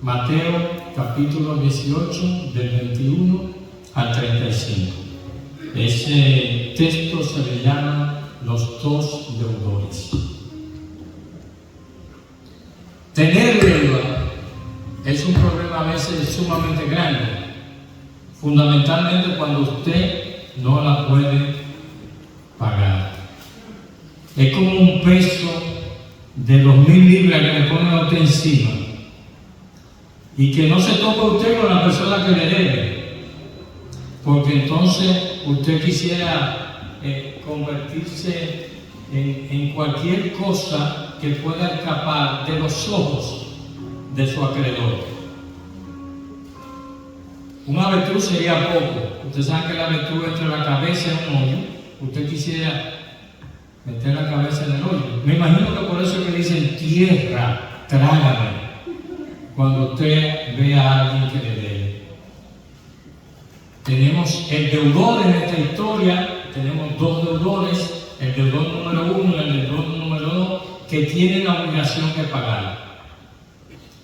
Mateo capítulo 18 del 21 al 35. Ese texto se le llama los dos deudores. Tener deuda es un problema a veces sumamente grande, fundamentalmente cuando usted no la puede pagar. Es como un peso de 2,000 libras que le ponen a usted encima y que no se toca usted con la persona que le debe, porque entonces usted quisiera convertirse en cualquier cosa que pueda escapar de los ojos de su acreedor. Un avestruz sería poco. Usted sabe que el avestruz entre la cabeza en un hoyo. Usted quisiera meter la cabeza en el hoyo. Me imagino que por eso es que dicen tierra, trágame, cuando usted ve a alguien que le debe. Tenemos el deudor en esta historia, tenemos dos deudores, el deudor número 1 y el deudor número 2, que tienen la obligación de pagar.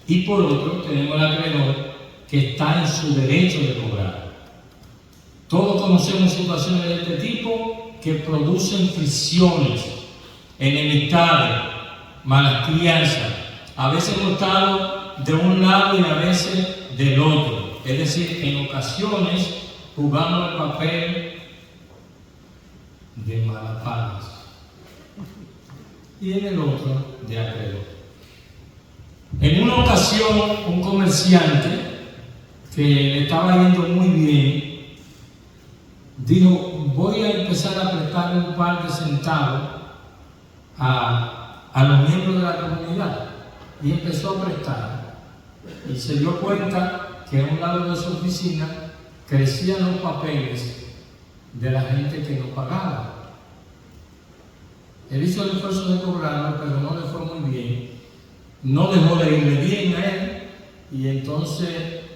Y por otro, tenemos el acreedor que está en su derecho de cobrar. Todos conocemos situaciones de este tipo que producen fricciones, enemistades, malas crianzas. A veces hemos estado de un lado y a veces del otro. Es decir, en ocasiones jugamos el papel de malapagas y en el otro de acreedor. En una ocasión, un comerciante que le estaba yendo muy bien dijo: voy a empezar a prestarle un par de centavos a los miembros de la comunidad. Y empezó a prestar. Y se dio cuenta que a un lado de su oficina crecían los papeles de la gente que no pagaba. Él hizo el esfuerzo de cobrarlo, pero no le fue muy bien. No dejó de irle bien a él. Y entonces,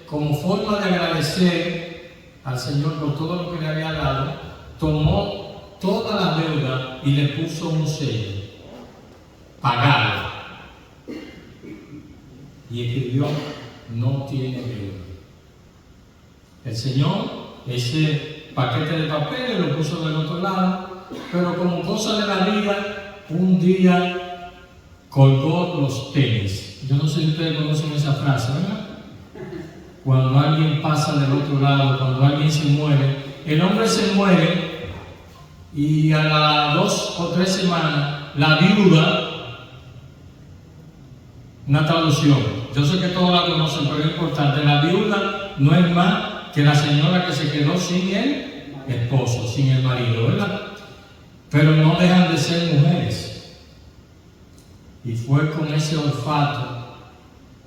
como forma de agradecer al Señor por todo lo que le había dado, tomó toda la deuda y le puso un sello: pagado. Y escribió: no tiene deuda. El Señor ese paquete de papeles lo puso del otro lado, pero como cosa de la vida, un día colgó los tenis. Yo no sé si ustedes conocen esa frase, ¿verdad? Cuando alguien pasa del otro lado, cuando alguien se muere, el hombre se muere y a las 2 o 3 semanas, la viuda, una traducción, yo sé que todos la conocen, pero es importante, la viuda no es más que la señora que se quedó sin el esposo, sin el marido, ¿verdad? Pero no dejan de ser mujeres. Y fue con ese olfato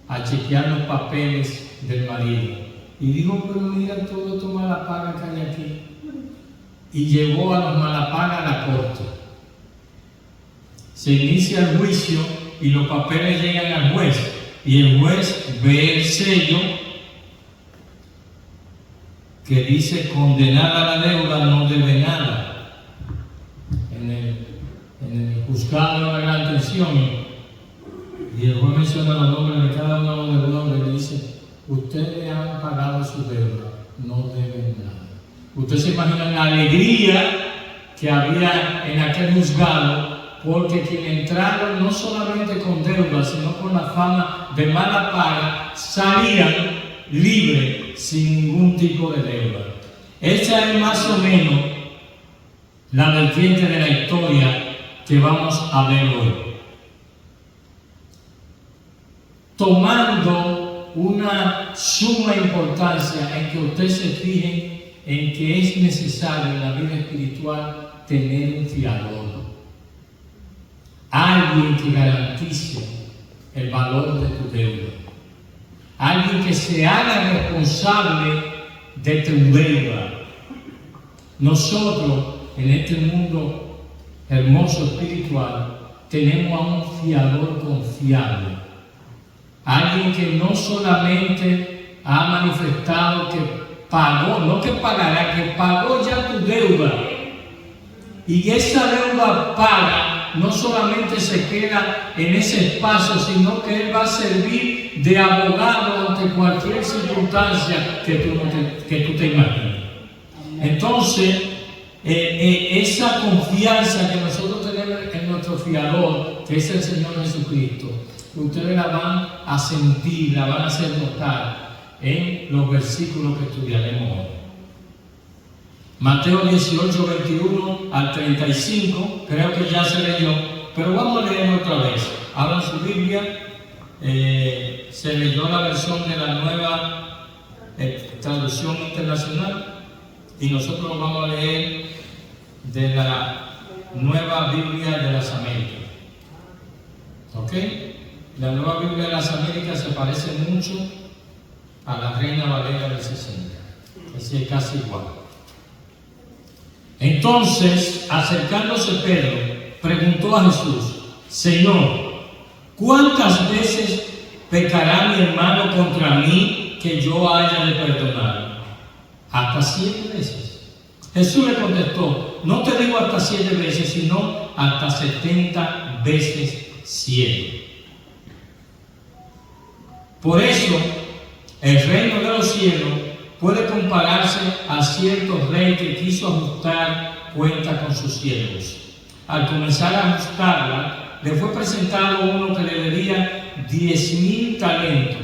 a chequear los papeles del marido. Y dijo: pero mira todo esto malapaga que hay aquí. Y llevó a los malapagas a la corte. Se inicia el juicio y los papeles llegan al juez. Y el juez ve el sello que dice: condenada la deuda, no debe nada. En el juzgado de la gran tensión. Y el juez menciona los nombres de cada uno de los deudores y dice: ustedes han pagado su deuda, no deben nada. Usted se imagina la alegría que había en aquel juzgado, porque quienes entraron no solamente con deuda, sino con la fama de mala paga, salían libres sin ningún tipo de deuda. Esa es más o menos la vertiente de la historia que vamos a ver hoy. Tomando una suma importancia en que ustedes se fijen en que es necesario en la vida espiritual tener un fiador, alguien que garantice el valor de tu deuda, alguien que se haga responsable de tu deuda. Nosotros en este mundo hermoso espiritual tenemos a un fiador confiable. Alguien que no solamente ha manifestado que pagó, no que pagará, que pagó ya tu deuda. Y esa deuda paga no solamente se queda en ese espacio, sino que Él va a servir de abogado ante cualquier circunstancia que tú te imagines. Entonces, esa confianza que nosotros tenemos en nuestro fiador, que es el Señor Jesucristo, ustedes la van a sentir, la van a hacer notar en los versículos que estudiaremos hoy. Mateo 18, 21 al 35, creo que ya se leyó, pero vamos a leerlo otra vez. Abran su Biblia, se leyó la versión de la nueva traducción internacional y nosotros vamos a leer de la nueva Biblia de las Américas. ¿Ok? La nueva Biblia de las Américas se parece mucho a la Reina Valera del 60, es casi igual. Entonces, acercándose Pedro, preguntó a Jesús: Señor, ¿cuántas veces pecará mi hermano contra mí que yo haya de perdonar? ¿Hasta 7 veces? Jesús le contestó: no te digo hasta 7 veces, sino hasta 70 veces 7. Por eso, el reino de los cielos puede compararse a cierto rey que quiso ajustar cuenta con sus siervos. Al comenzar a ajustarla, le fue presentado uno que le debía 10,000 talentos,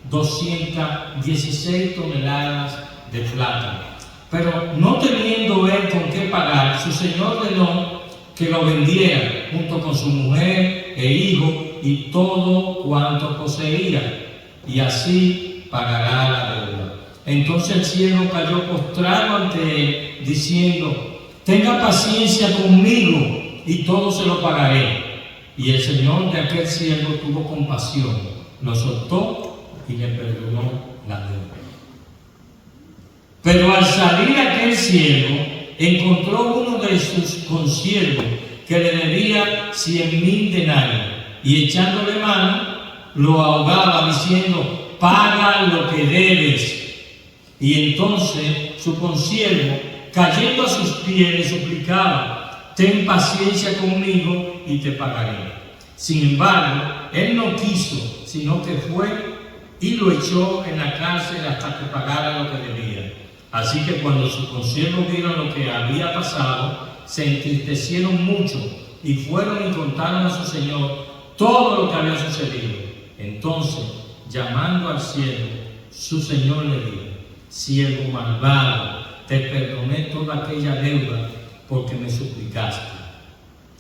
216 toneladas de plata. Pero no teniendo él con qué pagar, su señor ordenó que lo vendiera junto con su mujer e hijo y todo cuanto poseía, y así pagará la deuda. Entonces el siervo cayó postrado ante él, diciendo: tenga paciencia conmigo y todo se lo pagaré. Y el señor de aquel siervo tuvo compasión, lo soltó y le perdonó la deuda. Pero al salir aquel siervo, encontró uno de sus consiervos que le debía 100,000 denarios, y echándole mano, lo ahogaba diciendo: paga lo que debes. Y entonces su consiervo, cayendo a sus pies, le suplicaba: ten paciencia conmigo y te pagaré. Sin embargo, él no quiso, sino que fue y lo echó en la cárcel hasta que pagara lo que debía. Así que cuando sus consiervos vieron lo que había pasado, se entristecieron mucho y fueron y contaron a su señor todo lo que había sucedido. Entonces, llamando al siervo, su señor le dijo: siervo malvado, te perdoné toda aquella deuda porque me suplicaste.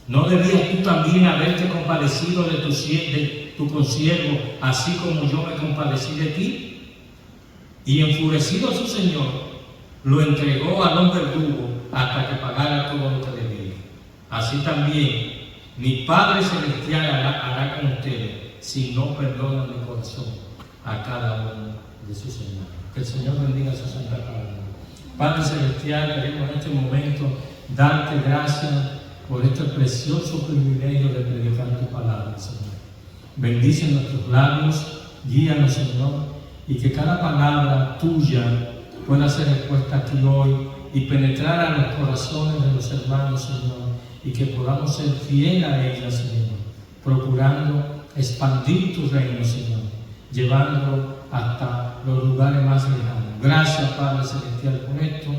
¿No debías tú también haberte compadecido de tu consiervo, así como yo me compadecí de ti? Y enfurecido su señor, lo entregó a los verdugos hasta que pagara todo lo que debía. Así también mi Padre Celestial hará con ustedes, si no perdonan de corazón a cada uno de sus señores. Que el Señor bendiga su santa palabra. Padre Celestial, queremos en este momento darte gracias por este precioso privilegio de predicar tu palabra, Señor. Bendice nuestros labios, guíanos, Señor, y que cada palabra tuya pueda ser expuesta aquí hoy y penetrar a los corazones de los hermanos, Señor, y que podamos ser fieles a ella, Señor, procurando expandir tu reino, Señor, llevándolo hasta los lugares más lejanos. Gracias, Padre Celestial, por esto,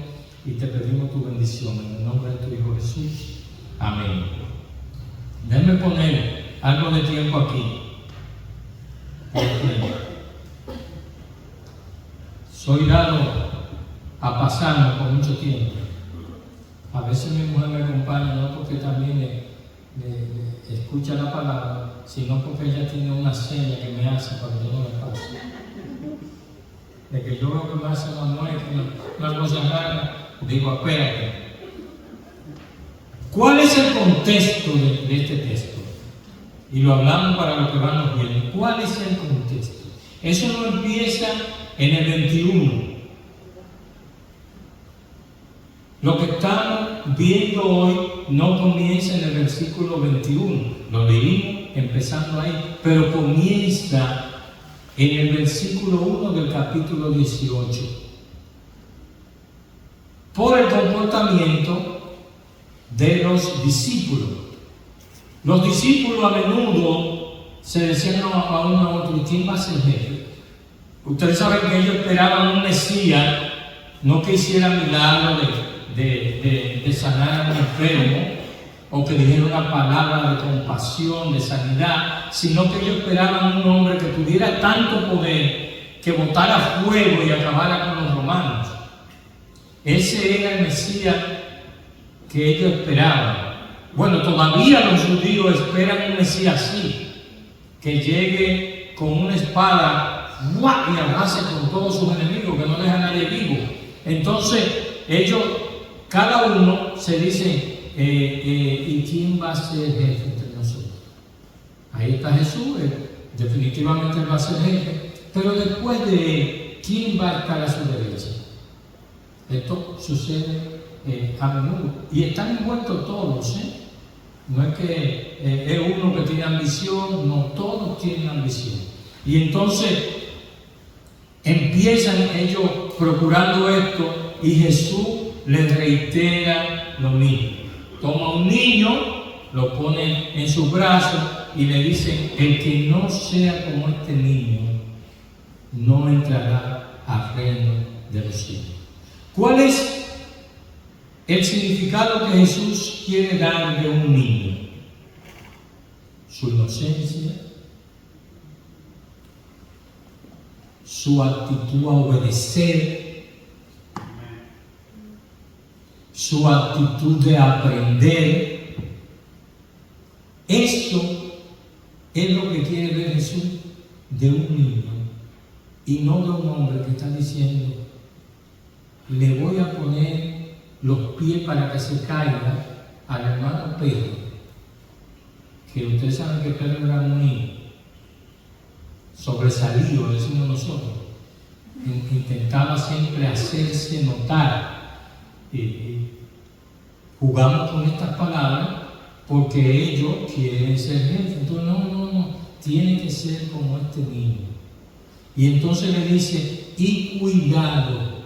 y te pedimos tu bendición en el nombre de tu Hijo Jesús. Amén. Déjame poner algo de tiempo aquí. Soy dado a pasarme por mucho tiempo. A veces mi mujer me acompaña, no porque también le escucha la palabra, sino porque ella tiene una seña que me hace para que yo no me pase. De que yo veo que me hace Manuel, que una cosa rara, digo: espérate. ¿Cuál es el contexto de este texto? Y lo hablamos para los que van viendo. ¿Cuál es el contexto? Eso no empieza en el 21. Lo que estamos viendo hoy no comienza en el versículo 21. Lo leímos empezando ahí, pero comienza en el versículo 1 del capítulo 18. Por el comportamiento de los discípulos. Los discípulos a menudo se decían a uno a otro, ¿quién va a ser jefe? Ustedes saben que ellos esperaban un Mesías, no que hiciera milagros de sanar a un enfermo, o que dijera una palabra de compasión, de sanidad, sino que ellos esperaban un hombre que tuviera tanto poder que botara fuego y acabara con los romanos. Ese era el Mesías que ellos esperaban. Bueno, todavía los judíos esperan un Mesías así, que llegue con una espada y arrase con todos sus enemigos, que no deja a nadie vivo. Entonces, ellos, cada uno se dice, ¿y quién va a ser jefe entre nosotros? Ahí está Jesús, definitivamente él va a ser jefe, pero después de él, ¿quién va a estar a su derecha? Esto sucede a menudo y están envueltos todos, no es que es uno que tiene ambición, no, todos tienen ambición. Y entonces empiezan ellos procurando esto y Jesús les reitera lo mismo. Toma un niño, lo pone en sus brazos y le dice, el que no sea como este niño, no entrará al reino de los cielos. ¿Cuál es el significado que Jesús quiere dar de un niño? Su inocencia, su actitud a obedecer, su actitud de aprender. Eso es lo que quiere ver Jesús de un niño y no de un hombre que está diciendo, le voy a poner los pies para que se caiga al hermano Pedro, que ustedes saben que Pedro era un niño sobresalido, decimos nosotros, intentaba siempre hacerse notar. Jugamos con estas palabras porque ellos quieren ser jefes. Entonces, no, tiene que ser como este niño. Y entonces le dice, y cuidado,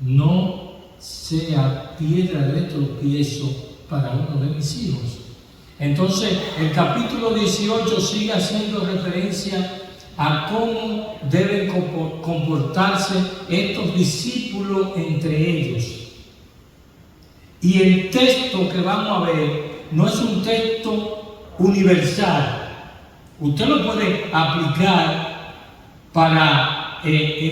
no sea piedra de tropiezo para uno de mis hijos. Entonces, el capítulo 18 sigue haciendo referencia a cómo deben comportarse estos discípulos entre ellos. Y el texto que vamos a ver no es un texto universal. Usted lo puede aplicar para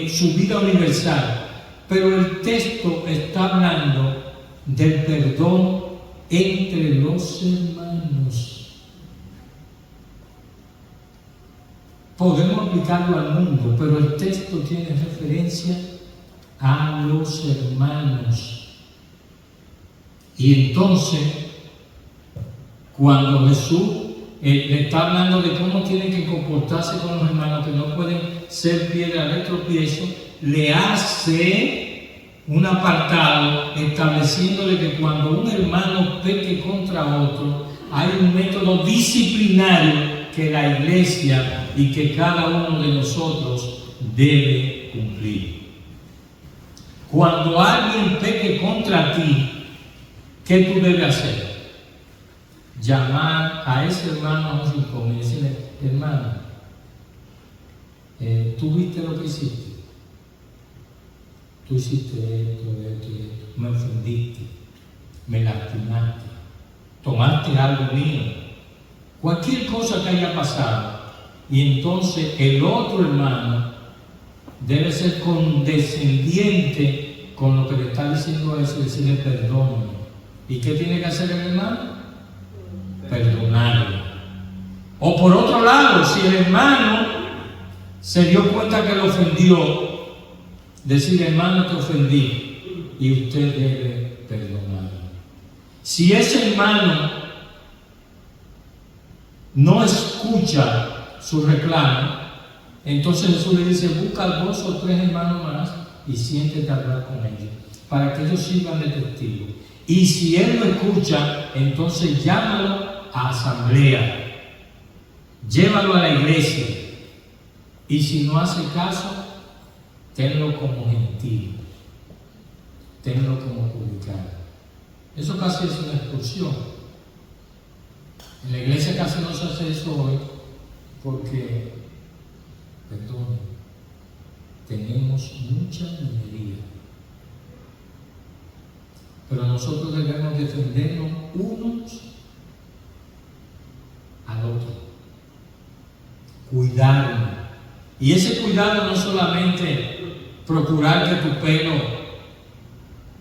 su vida universal, pero el texto está hablando del perdón entre los hermanos. Podemos aplicarlo al mundo, pero el texto tiene referencia a los hermanos. Y entonces, cuando Jesús le está hablando de cómo tienen que comportarse con los hermanos, que no pueden ser piedra de tropiezo, le hace un apartado estableciéndole que cuando un hermano peque contra otro, hay un método disciplinario que la iglesia y que cada uno de nosotros debe cumplir. Cuando alguien peque contra ti, ¿qué tú debes hacer? Llamar a ese hermano a un rincón y decirle, hermano, ¿tú viste lo que hiciste? Tú hiciste esto, me ofendiste, me lastimaste, tomaste algo mío, cualquier cosa que haya pasado. Y entonces el otro hermano debe ser condescendiente con lo que le está diciendo a eso y decirle perdóname. ¿Y qué tiene que hacer el hermano? Perdonarlo. O por otro lado, si el hermano se dio cuenta que lo ofendió, decir, hermano, te ofendí, y usted debe perdonarlo. Si ese hermano no escucha su reclamo, entonces Jesús le dice, busca 2 o 3 hermanos más y siéntete a hablar con ellos, para que ellos sirvan de testigo. Y si él no escucha, entonces llámalo a asamblea, llévalo a la iglesia, y si no hace caso, tenlo como gentil, tenlo como publicano. Eso casi es una expulsión. En la iglesia casi no se hace eso hoy porque, perdón, tenemos mucha minería. Pero nosotros debemos defendernos unos al otro, cuidarnos. Y ese cuidado no solamente procurar que tu pelo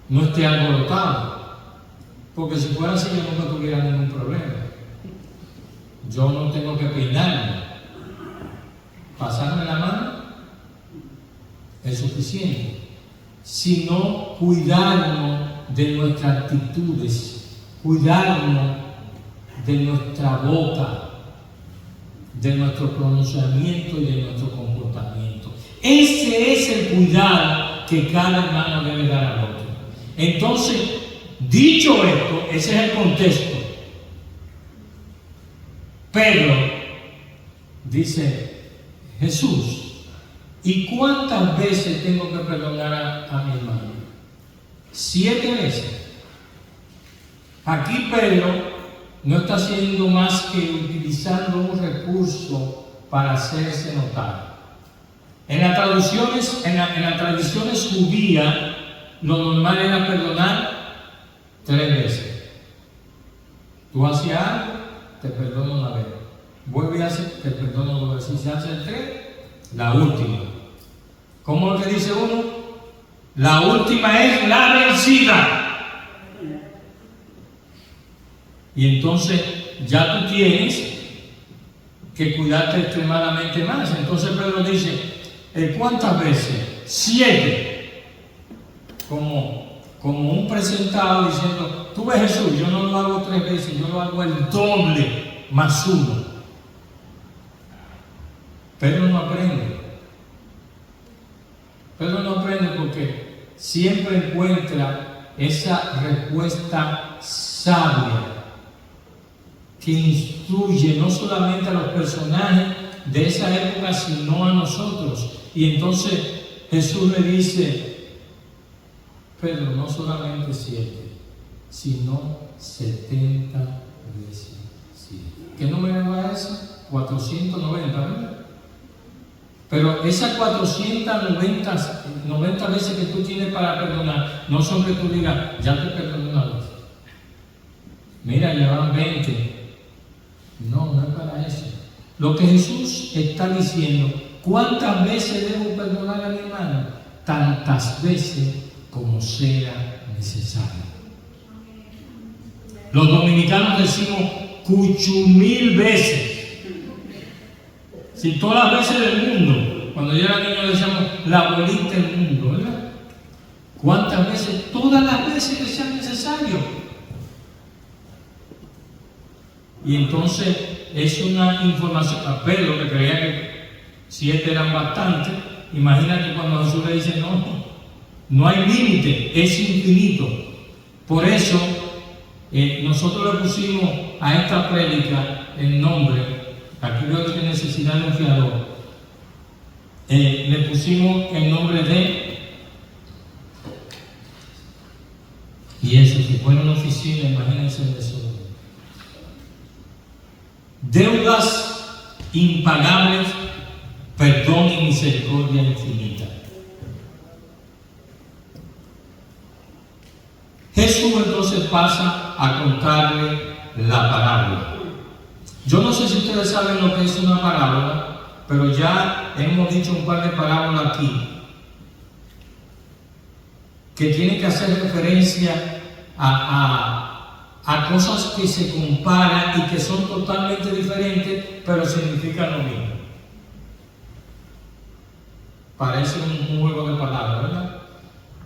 no esté alborotado, porque si fuera así yo nunca tuviera ningún problema. Yo no tengo que peinarme, pasarme la mano es suficiente, sino cuidarnos de nuestras actitudes, cuidarnos de nuestra boca, de nuestro pronunciamiento y de nuestro comportamiento. Ese es el cuidado que cada hermano debe dar al otro. Entonces, dicho esto, ese es el contexto. Pedro dice, Jesús, ¿y cuántas veces tengo que perdonar a mi hermano? 7 veces. Aquí Pedro no está haciendo más que utilizando un recurso para hacerse notar. En las tradiciones judías, lo normal era perdonar 3 veces. Tú hacías algo, te perdono una vez. Vuelve a hacer, te perdono 2 veces. Si se hace el 3, la última. ¿Cómo es lo que dice uno? La última es la vencida. Y entonces ya tú tienes que cuidarte extremadamente más. Entonces Pedro dice, ¿cuántas veces? 7. Como un presentado diciendo, tú ves Jesús, yo no lo hago 3 veces, yo lo hago el doble más 1. Pedro no aprende. Pedro no aprende porque siempre encuentra esa respuesta sabia que instruye no solamente a los personajes de esa época, sino a nosotros. Y entonces Jesús le dice, Pedro, no solamente 7, sino 70 veces 7. ¿Qué número va ese? 490, ¿verdad? Pero esas 490 veces que tú tienes para perdonar, no son que tú digas, ya te perdoné una vez. Mira, ya van 20. No, no es para eso. Lo que Jesús está diciendo, ¿cuántas veces debo perdonar a mi hermano? Tantas veces como sea necesario. Los dominicanos decimos 8,000 veces. Si todas las veces del mundo, cuando yo era niño decíamos la bolita del mundo, ¿verdad? ¿Cuántas veces? Todas las veces que sea necesario. Y entonces es una información. A Pedro, que creía que 7 eran bastantes, imagínate cuando Jesús le dice, no hay límite, es infinito. Por eso nosotros le pusimos a esta prédica el nombre, aquí veo que tiene necesidad de un fiador, le pusimos el nombre de, y eso, si fuera una oficina, imagínense eso. Deudas impagables, perdón y misericordia infinita. Jesús entonces pasa a contarle la parábola. Yo no sé si ustedes saben lo que es una parábola, pero ya hemos dicho un par de parábolas aquí que tienen que hacer referencia a cosas que se comparan y que son totalmente diferentes, pero significan lo mismo. Parece un juego de palabras, ¿verdad?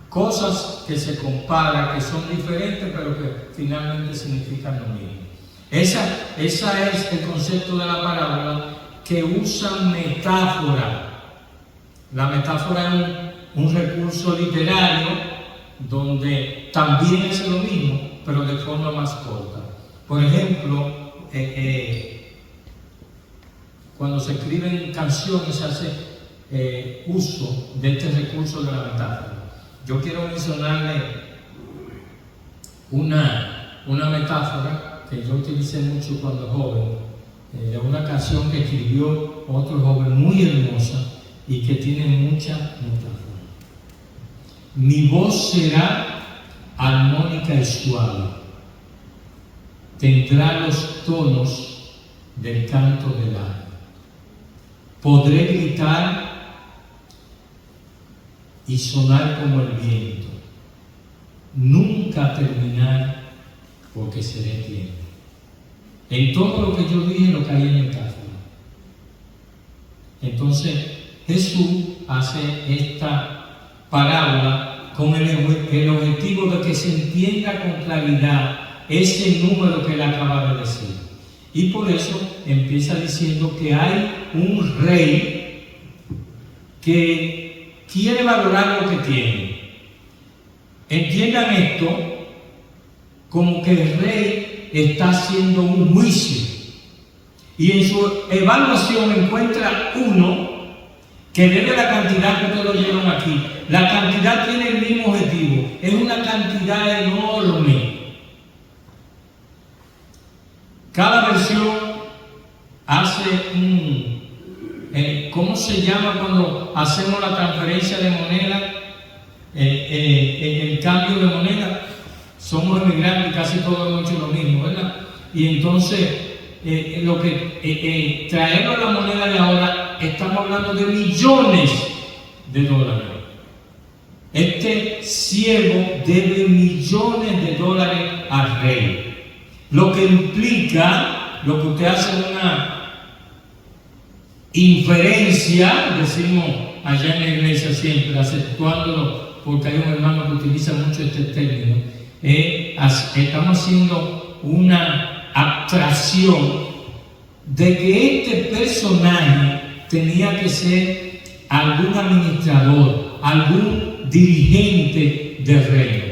Cosas que se comparan, que son diferentes, pero que finalmente significan lo mismo. Esa es el concepto de la parábola, que usa metáfora. La metáfora es un recurso literario donde también es lo mismo, pero de forma más corta. Por ejemplo, cuando se escriben canciones se hace uso de este recurso de la metáfora. Yo quiero mencionarle una metáfora que yo utilicé mucho cuando joven, de una canción que escribió otro joven muy hermosa y que tiene mucha forma. Mi voz será armónica y suave, tendrá los tonos del canto del alma. Podré gritar y sonar como el viento, nunca terminar porque seré tiempo. En todo lo que yo dije lo caí en metáfora. Entonces Jesús hace esta parábola con el objetivo de que se entienda con claridad ese número que él acaba de decir. Y por eso empieza diciendo que hay un rey que quiere valorar lo que tiene. Entiendan esto como que el rey está haciendo un juicio y en su evaluación encuentra uno que debe la cantidad que ustedes lo llevan aquí. La cantidad tiene el mismo objetivo, es una cantidad enorme. Cada versión hace ¿cómo se llama cuando hacemos la transferencia de moneda? El cambio de moneda. Somos emigrantes y casi todos hemos hecho lo mismo, ¿verdad? Y entonces, lo que traerlo a la moneda de ahora, estamos hablando de millones de dólares. Este siervo debe millones de dólares al rey. Lo que implica, lo que usted hace una inferencia, decimos allá en la iglesia siempre, acentuándolo, porque hay un hermano que utiliza mucho este término, estamos haciendo una abstracción de que este personaje tenía que ser algún administrador, algún dirigente del reino,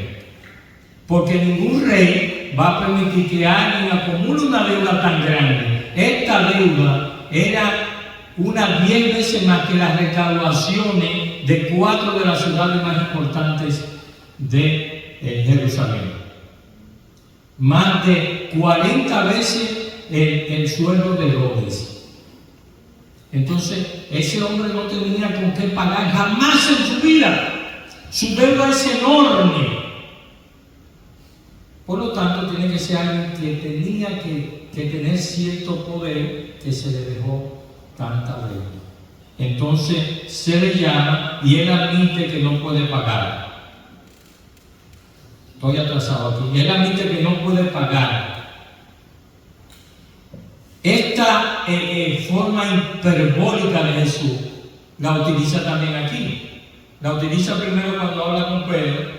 porque ningún rey va a permitir que alguien acumule una deuda tan grande. Esta deuda era unas 10 veces más que las recaudaciones de 4 de las ciudades más importantes de Jerusalén. Más de 40 veces el sueldo de Herodes. Entonces, ese hombre no tenía con qué pagar jamás en su vida. Su deuda es enorme. Por lo tanto, tiene que ser alguien que tenía que tener cierto poder que se le dejó tanta deuda. Entonces, se le llama y él admite que no puede pagar. Estoy atrasado aquí. Él admite que no puede pagar. Esta forma hiperbólica de Jesús la utiliza también aquí. La utiliza primero cuando habla con Pedro,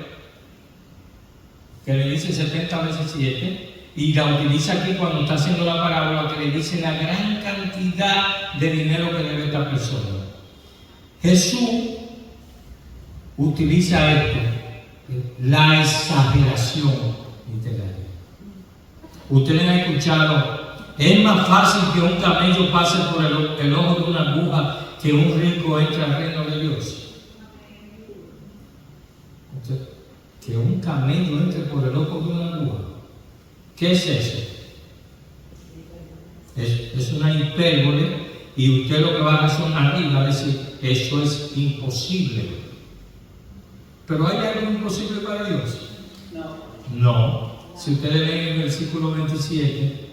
que le dice 70 veces 7, y la utiliza aquí cuando está haciendo la parábola, que le dice la gran cantidad de dinero que debe esta persona. Jesús utiliza esto, la exageración literaria. Ustedes han escuchado, es más fácil que un camello pase por el ojo de una aguja que un rico entre al reino de Dios. Que un camello entre por el ojo de una aguja. ¿Qué es eso? Es una hipérbole, y usted lo que va a razonar y va a decir, eso es imposible. ¿Pero hay algo imposible para Dios? No. Si ustedes leen el versículo 27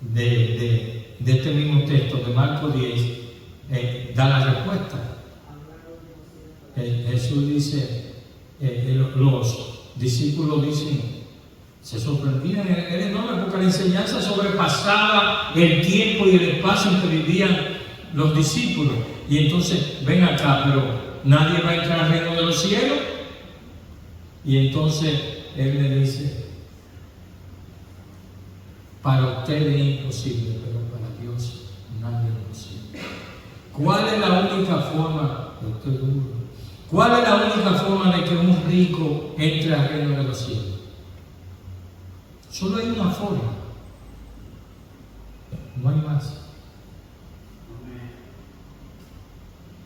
de este mismo texto de Marcos 10, da la respuesta. Jesús dice, los discípulos dicen, se sorprendían, era enorme porque la enseñanza sobrepasaba el tiempo y el espacio en que vivían los discípulos. Y entonces, ven acá, pero nadie va a entrar al reino de los cielos. Y entonces él le dice, para ustedes es imposible, pero para Dios nada es imposible. ¿Cuál es la única forma? Estoy duro. ¿Cuál es la única forma de que un rico entre al reino de los cielos? Solo hay una forma. No hay más.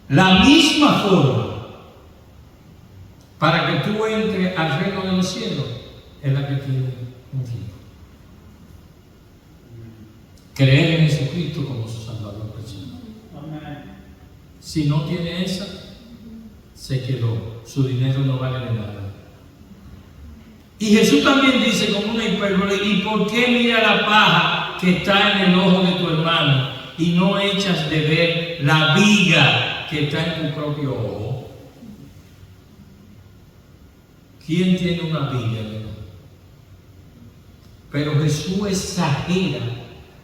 La misma forma para que tú entres al reino de los cielos es la que tiene un rico. creer en Jesucristo como su Salvador personal. Si no tiene esa, se quedó, su dinero no vale de nada. Y Jesús también dice como una hipérbole: ¿y por qué mira la paja que está en el ojo de tu hermano y no echas de ver la viga que está en tu propio ojo? ¿Quién tiene una viga? Pero Jesús exagera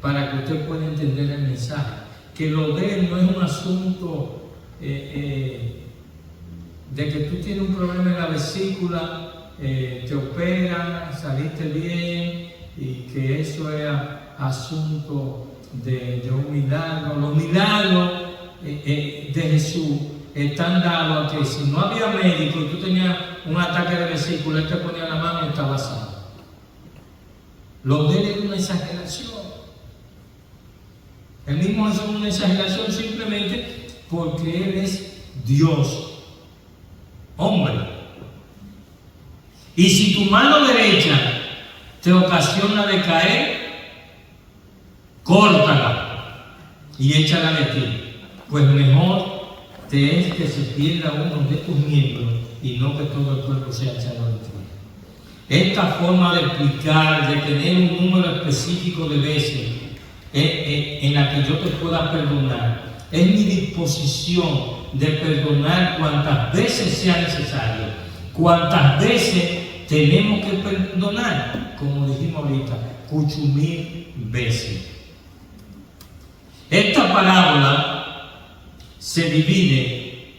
para que usted pueda entender el mensaje, que lo de él no es un asunto de que tú tienes un problema en la vesícula, te operan, saliste bien, y que eso es asunto de un milagro. Los milagros de Jesús están dados a que si no había médico y tú tenías un ataque de vesícula, él te ponía la mano y estaba sano. Lo de él es una exageración. Él mismo es una exageración simplemente porque él es Dios, hombre. Y si tu mano derecha te ocasiona de caer, córtala y échala de ti. Pues mejor te es que se pierda uno de tus miembros y no que todo el cuerpo sea echado de ti. Esta forma de explicar, de tener un número específico de veces en la que yo te pueda perdonar, es mi disposición de perdonar cuantas veces sea necesario, cuantas veces tenemos que perdonar, como dijimos ahorita, 8,000 veces. Esta parábola se divide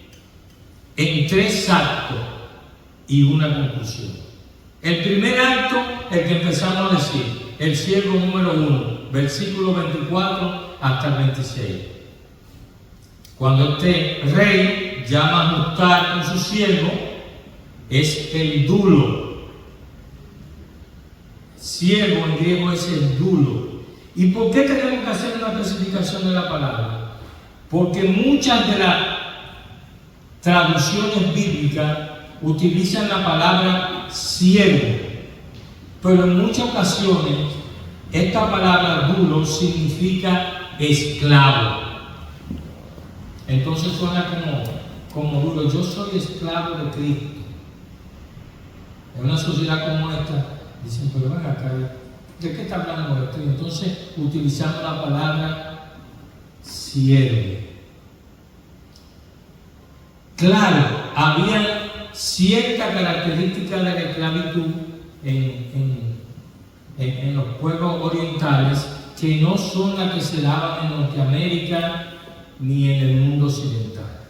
en 3 actos y una conclusión. El primer acto, el que empezamos a decir, el siervo número 1, versículo 24 hasta el 26. Cuando este rey llama a ajustar con su siervo, es el dulo. Siervo en griego es el dulo. ¿Y por qué tenemos que hacer una especificación de la palabra? Porque muchas de las traducciones bíblicas utilizan la palabra siervo, pero en muchas ocasiones esta palabra duro significa esclavo. Entonces suena como duro. Yo soy esclavo de Cristo. En una sociedad como esta dicen, pero ven acá, ¿de qué está hablando esto? Y entonces utilizamos la palabra siervo. Claro, había cierta característica de la esclavitud en los pueblos orientales que no son las que se daban en Norteamérica ni en el mundo occidental.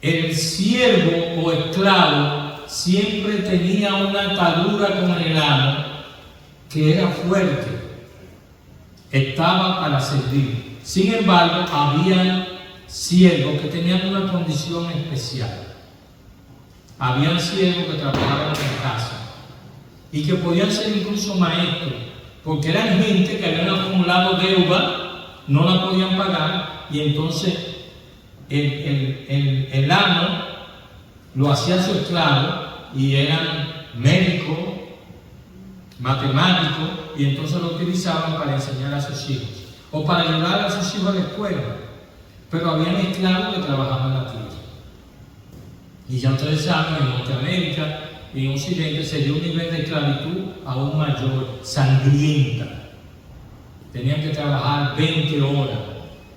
El siervo o esclavo siempre tenía una atadura con el amo que era fuerte, estaba para servir. Sin embargo, había siervos que tenían una condición especial. Habían siervos que trabajaban en casa y que podían ser incluso maestros, porque eran gente que habían acumulado deuda, no la podían pagar, y entonces el amo lo hacía su esclavo, y eran médicos, matemáticos, y entonces lo utilizaban para enseñar a sus hijos o para ayudar a sus hijos a la escuela. Pero habían esclavos que trabajaban en la tierra. Y ya ustedes saben, en Norteamérica y en Occidente se dio un nivel de esclavitud aún mayor, sangrienta. Tenían que trabajar 20 horas,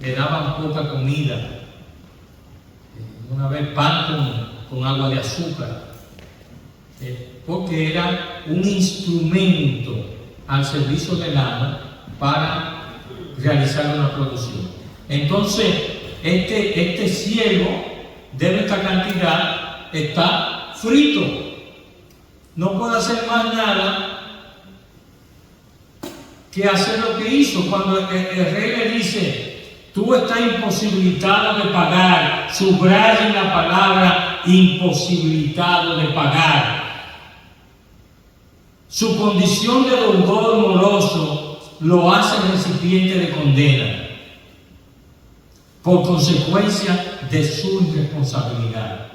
le daban poca comida, una vez pan con agua de azúcar, porque era un instrumento al servicio del amo para realizar una producción. Entonces, este siervo de esta cantidad está frito, no puede hacer más nada que hacer lo que hizo. Cuando el rey le dice, tú estás imposibilitado de pagar, subrayen la palabra imposibilitado de pagar. Su condición de deudor moroso lo hace recipiente de condena por consecuencia de su irresponsabilidad.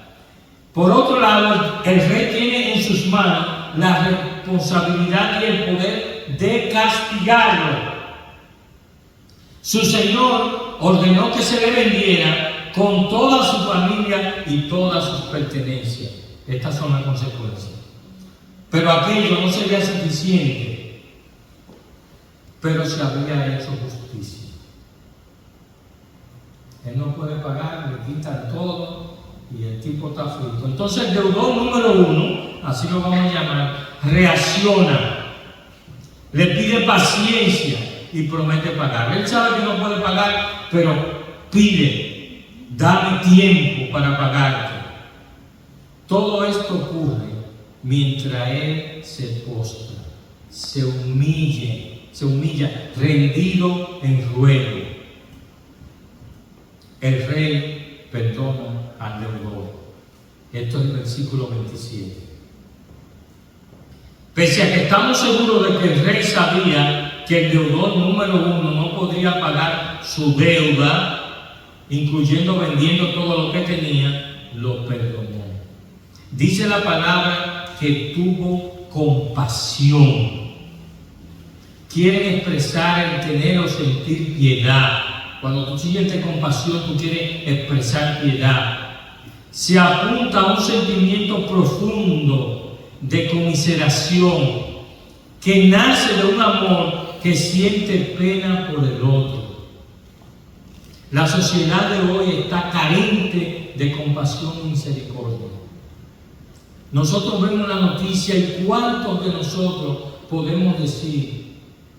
Por otro lado, el rey tiene en sus manos la responsabilidad y el poder de castigarlo Su señor ordenó que se le vendiera con toda su familia y todas sus pertenencias. Estas son las consecuencias. Pero aquello no sería suficiente, pero se había hecho justicia. Él no puede pagar, le quitan todo y el tipo está frito. Entonces el deudor número 1, así lo vamos a llamar, reacciona, le pide paciencia y promete pagar. Él sabe que no puede pagar, pero pide, dame tiempo para pagarte. Todo esto ocurre mientras él se postra, se humilla, rendido en ruego. El rey perdona al deudor. Esto es el versículo 27. Pese a que estamos seguros de que el rey sabía que el deudor número 1 no podría pagar su deuda, incluyendo vendiendo todo lo que tenía, lo perdonó. Dice la palabra que tuvo compasión. Quieren expresar el tener o sentir piedad. Cuando tú sientes compasión, tú quieres expresar piedad. Se apunta a un sentimiento profundo de conmiseración que nace de un amor que siente pena por el otro. La sociedad de hoy está carente de compasión y misericordia. Nosotros vemos la noticia y ¿cuántos de nosotros podemos decir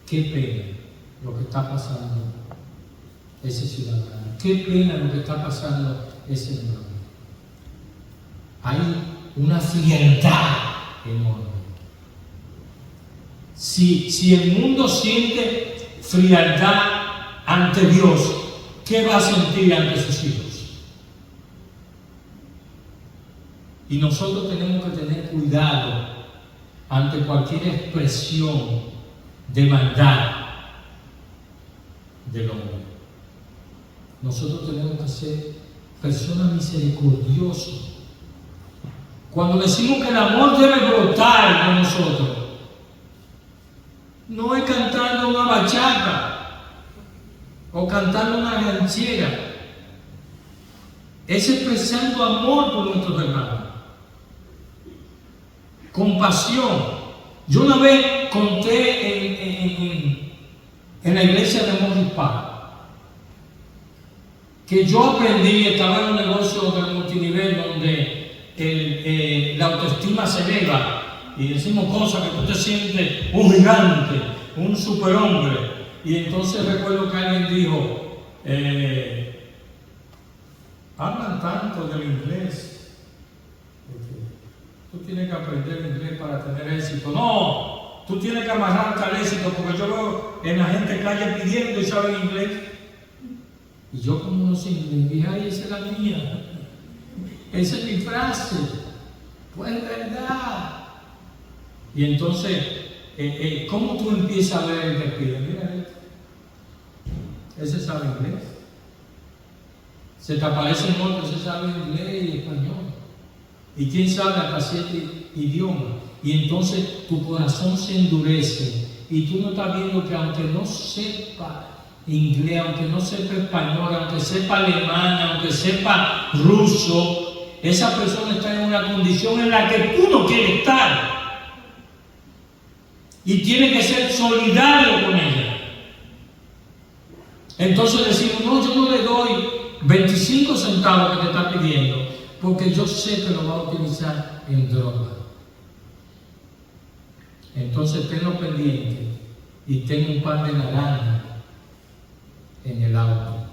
qué pena lo que está pasando ese ciudadano? Qué pena lo que está pasando ese hermano. Hay una frialdad enorme. Si el mundo siente frialdad ante Dios, ¿qué va a sentir ante sus hijos? Y nosotros tenemos que tener cuidado ante cualquier expresión de maldad del hombre. Nosotros tenemos que ser personas misericordiosas. Cuando decimos que el amor debe brotar de nosotros, no es cantando una bachata o cantando una ranchera, es expresando amor por nuestros hermanos. Compasión. Yo una vez conté en la iglesia de Morris Park que yo aprendí, estaba en un negocio de multinivel donde la autoestima se eleva y decimos cosas que tú te sientes un gigante, un superhombre. Y entonces recuerdo que alguien dijo, hablan tanto del inglés. Tú tienes que aprender inglés para tener éxito. No, tú tienes que amarrarte al éxito, porque yo veo en la gente calle pidiendo y saben inglés. Y yo como no sé inglés, dije, ay, esa es la mía. Esa es mi frase. Pues es verdad. Y entonces, ¿cómo tú empiezas a ver el que pide? Mira esto. Ese sabe inglés. Se te aparecen otros, ese sabe inglés y español. Y quién sabe hasta 7 idiomas. Y entonces tu corazón se endurece. Y tú no estás viendo que aunque no sepa inglés, aunque no sepa español, aunque sepa alemán, aunque sepa ruso, esa persona está en una condición en la que tú no quieres estar. Y tiene que ser solidario con ella. Entonces decimos, no, yo no le doy 25 centavos que te está pidiendo, porque yo sé que lo va a utilizar en droga. Entonces tenlo pendiente y ten un pan de naranja en el auto.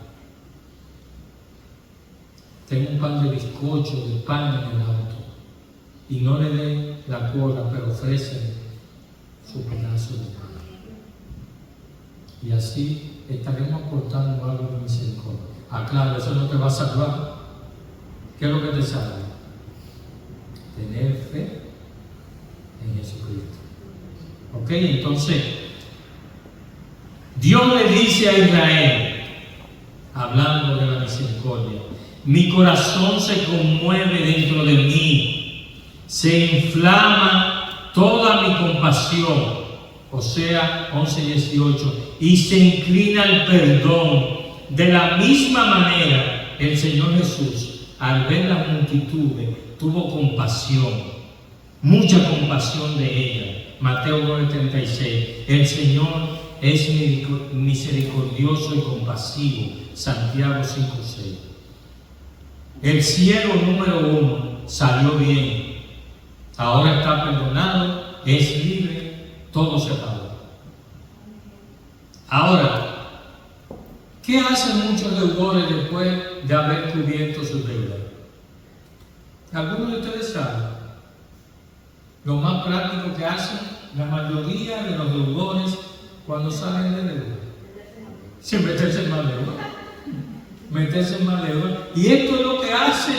Ten un pan de bizcocho, de pan en el auto. Y no le dé la cola, pero ofrece su pedazo de pan. Y así estaremos aportando algo de misericordia. Ah, claro, eso no te va a salvar. ¿Qué es lo que te salva? Tener fe en Jesucristo. Ok, entonces Dios le dice a Israel, hablando de la misericordia, mi corazón se conmueve dentro de mí, se inflama toda mi compasión. Osea 11:18, y se inclina al perdón. De la misma manera, el Señor Jesús, al ver las multitudes, tuvo compasión, mucha compasión de ella. Mateo 9:36, el Señor es misericordioso y compasivo. Santiago 5:6. El ciego número 1 salió bien, ahora está perdonado, es libre, todo se pagó. Ahora, ¿qué hacen muchos deudores después de haber cubierto sus deudas? ¿Algunos de ustedes saben? Lo más práctico que hacen la mayoría de los deudores cuando salen de deuda, es meterse en más deuda. Meterse en más deuda. Y esto es lo que hace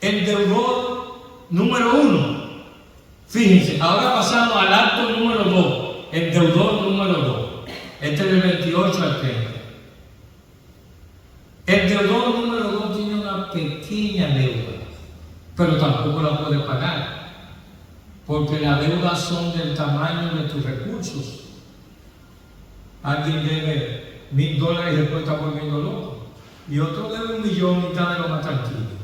el deudor número 1. Fíjense, ahora pasamos al acto número 2, el deudor número 2. Este es del 28 al 30. El deudor número 2 tiene una pequeña deuda, pero tampoco la puede pagar, porque las deudas son del tamaño de tus recursos. Alguien debe $1,000 y después está volviendo loco, y otro debe 1,000,000 y está de lo más tranquilo.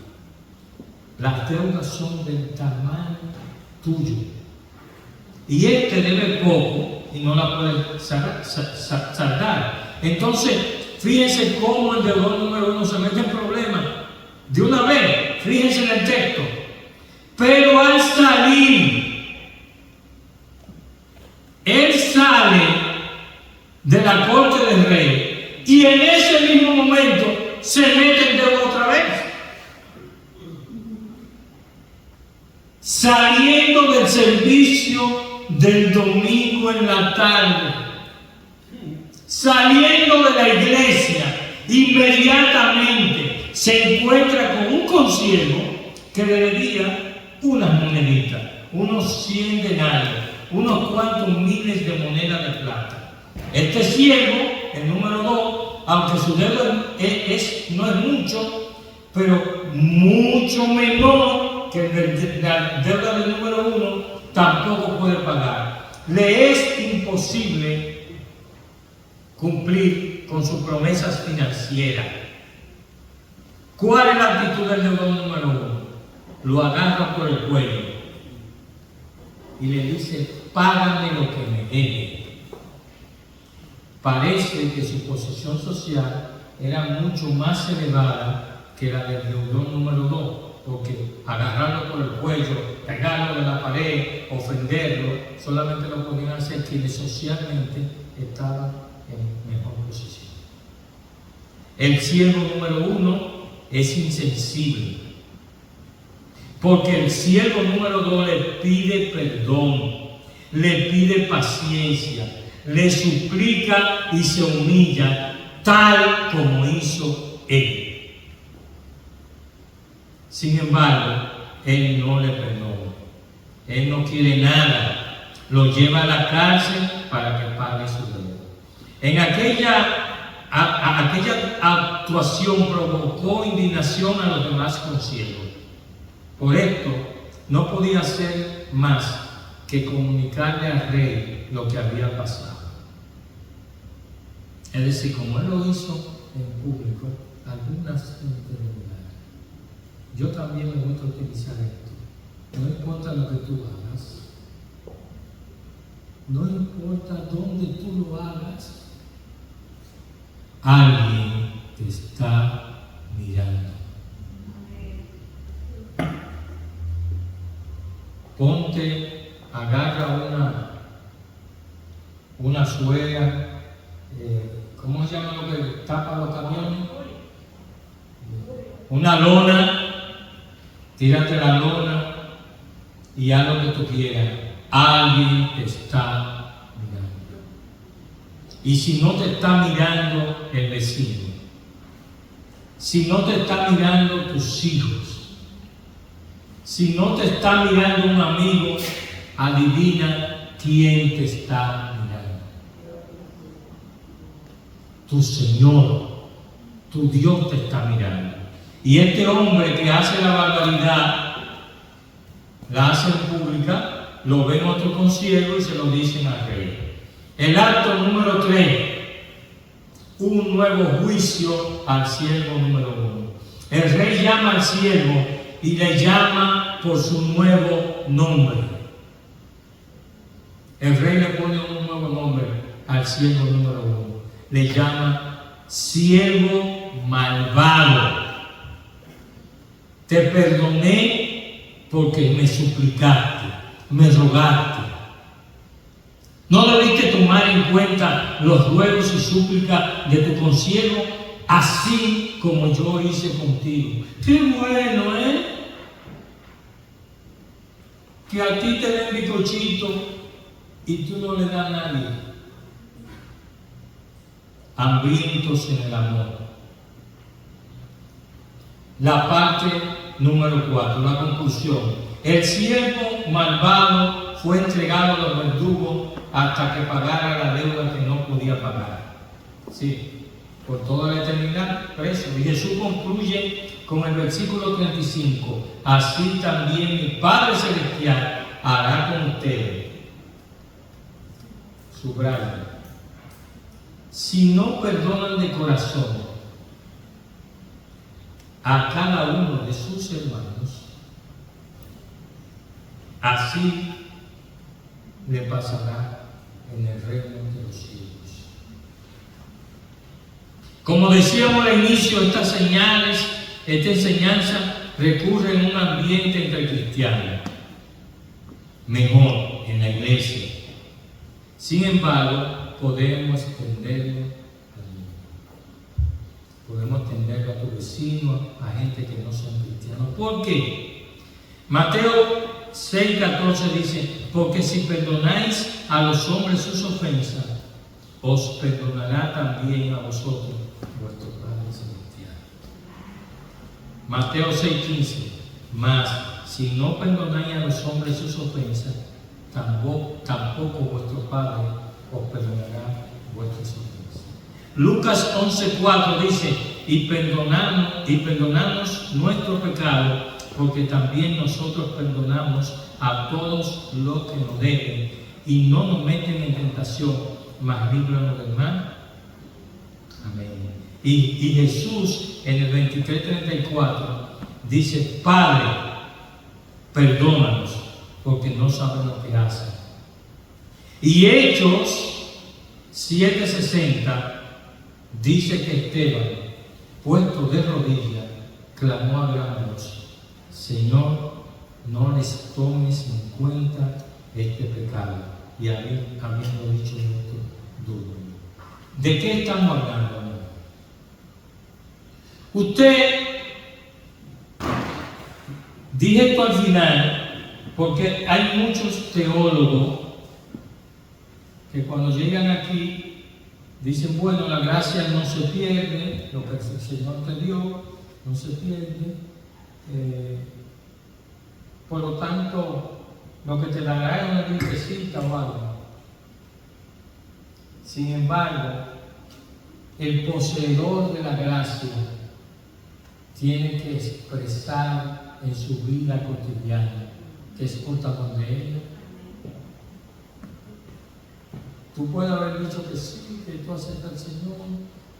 Las deudas son del tamaño tuyo, y este debe poco y no la puede saldar. Entonces, fíjense cómo el deudor número 1 se mete en problemas de una vez. Fíjense en el texto. Pero al salir, él sale de la corte del rey y en ese mismo momento se mete en deuda otra vez. Saliendo del servicio del domingo en la tarde, saliendo de la iglesia, inmediatamente se encuentra con un consiervo que le debía unas moneditas, unos 100 denarios, unos cuantos miles de monedas de plata. Este siervo, el número 2, aunque su deuda no es mucho, pero mucho menor que la deuda del número 1, tampoco puede pagar. Le es imposible cumplir con sus promesas financieras. ¿Cuál es la actitud del deudor número 1? Lo agarra por el cuello y le dice: págame lo que me debe. Parece que su posición social era mucho más elevada que la del deudor número 2, porque agarrarlo por el cuello, pegarlo de la pared, ofenderlo, solamente lo podían hacer quienes socialmente estaban en mejor posición. El ciego número 1 es insensible, porque el ciego número 2 le pide perdón, le pide paciencia, le suplica y se humilla tal como hizo él. Sin embargo, él no le perdona, él no quiere nada, lo lleva a la cárcel para que pague su deuda. En aquella actuación provocó indignación a los demás consiervos. Por esto, no podía hacer más que comunicarle al rey lo que había pasado. Es decir, como él lo hizo en público, algunas interrogaron. Yo también me gusta utilizar esto. No importa lo que tú hagas, no importa dónde tú lo hagas, alguien te está mirando. Ponte, agarra una suela, ¿cómo se llama lo que tapa los camiones? Una lona, tírate la lona y haz lo que tú quieras. Alguien te está mirando. Y si no te está mirando el vecino, si no te está mirando tus hijos, si no te está mirando un amigo, adivina quién te está mirando. Tu Señor, tu Dios te está mirando. Y este hombre que hace la barbaridad, la hace pública, lo ven otro consiervo y se lo dicen al rey. El acto número 3, un nuevo juicio al siervo número 1. El rey llama al siervo y le llama por su nuevo nombre. El rey le pone un nuevo nombre al siervo número 1. Le llama siervo malvado. Te perdoné porque me suplicaste, me rogaste. No debiste tomar en cuenta los ruegos y súplicas de tu consiervo, así como yo hice contigo. Qué bueno, que a ti te den bizcochito y tú no le das a nadie. Hambrientos en el amor. La parte número 4, la conclusión. El siervo malvado fue entregado a los verdugos hasta que pagara la deuda que no podía pagar. Sí, por toda la eternidad preso. Y Jesús concluye con el versículo 35. Así también mi Padre Celestial hará con ustedes. Subraya. Si no perdonan de corazón a cada uno de sus hermanos, así le pasará en el reino de los cielos. Como decíamos al inicio, estas señales, esta enseñanza recurre en un ambiente entre cristianos, mejor en la iglesia. Sin embargo, podemos extenderlo al mundo. Podemos extenderlo a tu vecino, a gente que no son cristianos. ¿Por qué? Mateo 6:14 dice: porque si perdonáis a los hombres sus ofensas, os perdonará también a vosotros vuestro Padre Celestial. Mateo 6:15: mas si no perdonáis a los hombres sus ofensas, tampoco vuestro Padre os perdonará vuestras ofensas. Lucas 11:4 dice: y perdonamos nuestro pecado, porque también nosotros perdonamos a todos los que nos deben, y no nos meten en tentación, mas líbranos del mal. Amén. Y Jesús en el 23:34 dice: Padre, perdónanos, porque no saben lo que hacen. Y Hechos 7:60 dice que Esteban, puesto de rodillas, clamó a gran voz: Señor, no les tomes en cuenta este pecado. Y habiendo dicho esto, duro. ¿De qué estamos hablando, amor? Usted, dije esto al final, porque hay muchos teólogos que cuando llegan aquí dicen: bueno, la gracia no se pierde, lo que el Señor te dio no se pierde, por lo tanto lo que te dará es una gripecita o algo. Sin embargo, el poseedor de la gracia tiene que expresar en su vida cotidiana que es portador de ella. Tú puedes haber dicho que sí, que tú aceptas al Señor,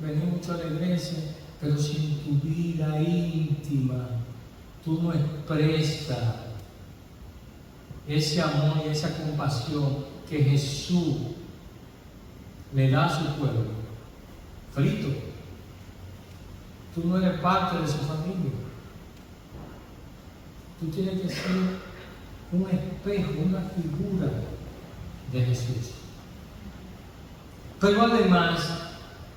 venir mucho a la iglesia, pero si en tu vida íntima tú no expresas ese amor y esa compasión que Jesús le da a su pueblo, frito, tú no eres parte de su familia. Tú tienes que ser un espejo, una figura de Jesús. Pero además,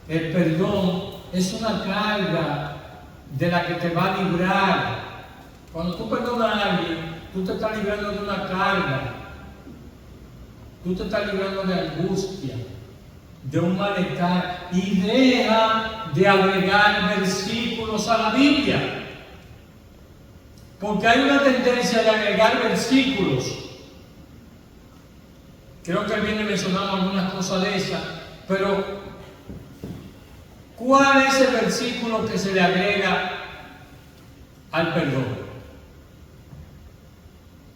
el perdón es una carga de la que te va a librar. Cuando tú perdonas a alguien, tú te estás librando de una carga. Tú te estás librando de angustia, de un malestar. Y deja de agregar versículos a la Biblia. Porque hay una tendencia de agregar versículos. Creo que viene mencionando algunas cosas de esas. Pero, ¿cuál es el versículo que se le agrega al perdón?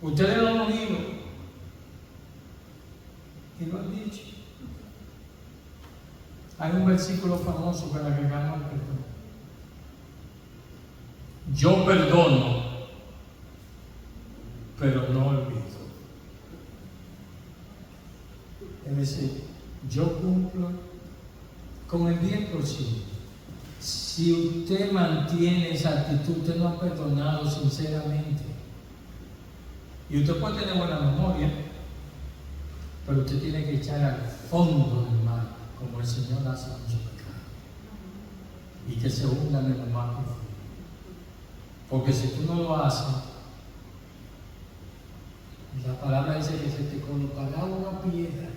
Ustedes lo han oído y lo han dicho. versículo famoso que le agregamos al perdón. Yo perdono, pero no olvido. Es decir, yo cumplo con el 10%. Si usted mantiene esa actitud, usted no ha perdonado sinceramente. Y usted puede tener buena memoria, pero usted tiene que echar al fondo del mar, como el Señor hace con su pecado, y que se hundan en lo más profundo. Porque si tú no lo haces, la palabra dice que se te colocará una piedra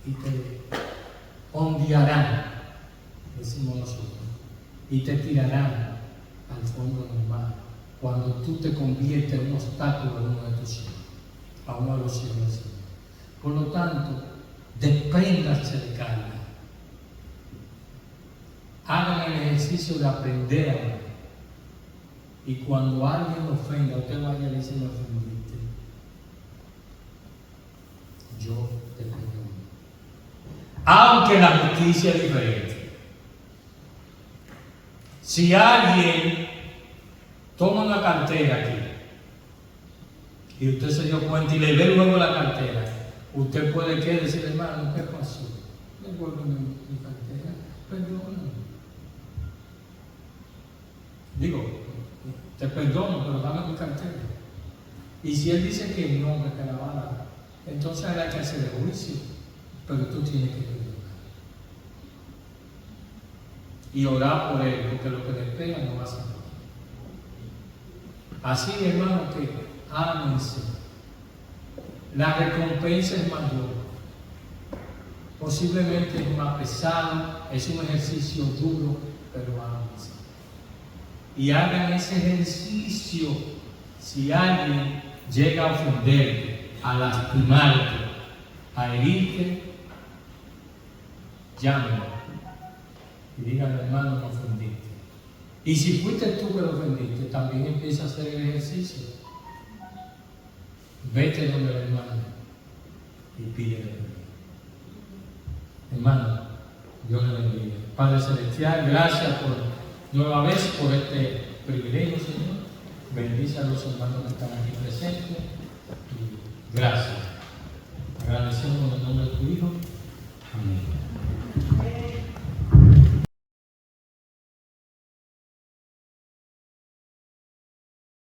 y te ondearán, decimos nosotros, y te tirarán al fondo del mar cuando tú te conviertes en un obstáculo a uno de tus hijos, a uno de los hijos del Señor. Por lo tanto, despréndanse de carga. Hagan el ejercicio de aprender a amar. Y cuando alguien ofenda, usted vaya y le dice: me ofendiste, yo te perdono. Aunque la justicia es diferente. Si alguien toma una cartera aquí y usted se dio cuenta y le ve luego la cartera, usted puede decir: hermano, ¿qué pasó? Devuélveme mi cartera, perdóname. Digo, te perdono, pero dame mi cartera. Y si él dice que no, que te la va a dar, entonces hay que hacer el juicio, pero tú tienes que perdonar. Y orar por él, porque lo que le espera no va a ser. Así, hermano, que ámense. La recompensa es mayor. Posiblemente es más pesado, es un ejercicio duro, pero ámense. Y hagan ese ejercicio. Si alguien llega a ofenderte, a lastimarte, a herirte, llámenlo y díganle: hermano, me ofendiste. Y si fuiste tú que lo ofendiste, también empieza a hacer el ejercicio. Vete donde el hermano y pídele perdón. Hermano, Dios le bendiga. Padre Celestial, gracias por nueva vez por este privilegio, Señor. Bendice a los hermanos que están aquí.